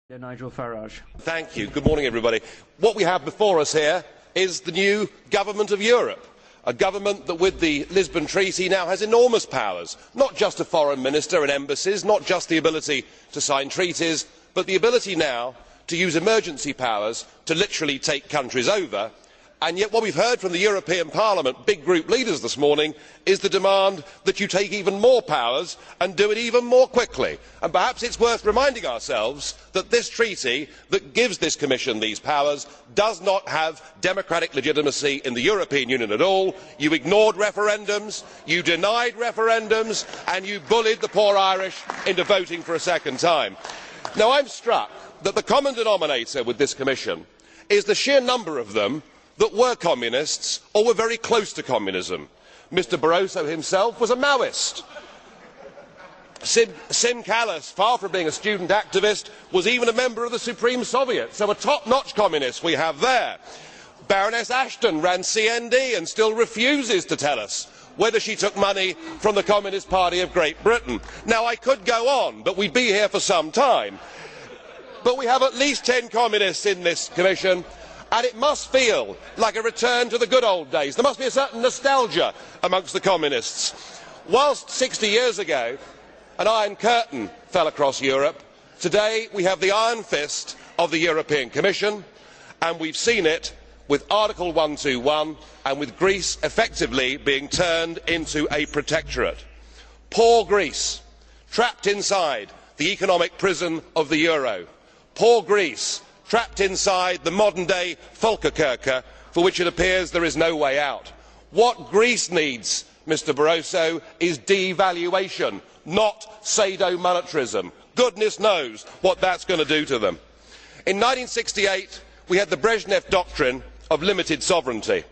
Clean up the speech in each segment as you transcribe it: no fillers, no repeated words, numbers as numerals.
Nigel Farage. Thank you. Good morning, everybody. What we have before us here is the new government of Europe, a government that with the Lisbon Treaty now has enormous powers, not just a foreign minister and embassies, not just the ability to sign treaties, but the ability now to use emergency powers to literally take countries over. And yet what we have heard from the European Parliament big group leaders this morning is the demand that you take even more powers and do it even more quickly. And perhaps it is worth reminding ourselves that this treaty that gives this Commission these powers does not have democratic legitimacy in the European Union at all. You ignored referendums, you denied referendums, and you bullied the poor Irish into voting for a second time. Now I am struck that the common denominator with this Commission is the sheer number of them that were communists or were very close to communism. Mr Barroso himself was a Maoist. Sim Kallas, far from being a student activist, was even a member of the Supreme Soviet, so a top-notch communist we have there. Baroness Ashton ran CND and still refuses to tell us whether she took money from the Communist Party of Great Britain. Now I could go on, but we'd be here for some time. But we have at least 10 communists in this Commission, and it must feel like a return to the good old days. There must be a certain nostalgia amongst the communists. Whilst 60 years ago an iron curtain fell across Europe, today we have the iron fist of the European Commission, and we have seen it with Article 121 and with Greece effectively being turned into a protectorate. Poor Greece, trapped inside the economic prison of the euro. Poor Greece, trapped inside the modern day Volkerkerker, for which it appears there is no way out. What Greece needs, Mr Barroso, is devaluation, not sadomonetarism. Goodness knows what that is going to do to them. In 1968 we had the Brezhnev doctrine of limited sovereignty.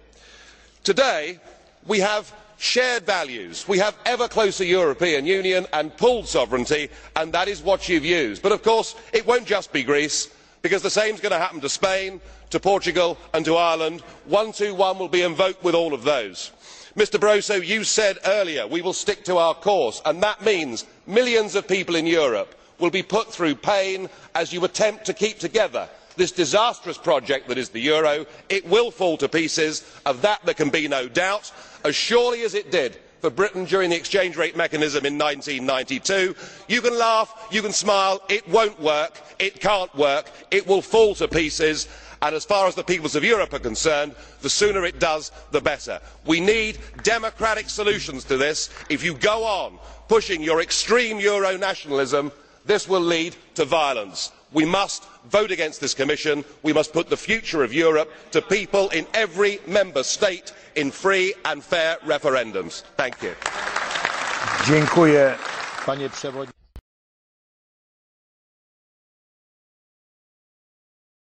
Today we have shared values, we have ever closer European Union and pooled sovereignty, and that is what you have used. But of course it will not just be Greece, because the same is going to happen to Spain, to Portugal and to Ireland. 121 will be invoked with all of those. Mr Barroso, you said earlier we will stick to our course, and that means millions of people in Europe will be put through pain as you attempt to keep together this disastrous project that is the euro. It will fall to pieces, of that there can be no doubt, as surely as it did for Britain during the exchange rate mechanism in 1992. You can laugh, you can smile, it will not work, it cannot work, it will fall to pieces, and as far as the peoples of Europe are concerned, the sooner it does the better. We need democratic solutions to this. If you go on pushing your extreme euro nationalism, this will lead to violence. We must vote against this Commission. We must put the future of Europe to people in every member state in free and fair referendums. Thank you. Dziękuję, panie przewodniczący.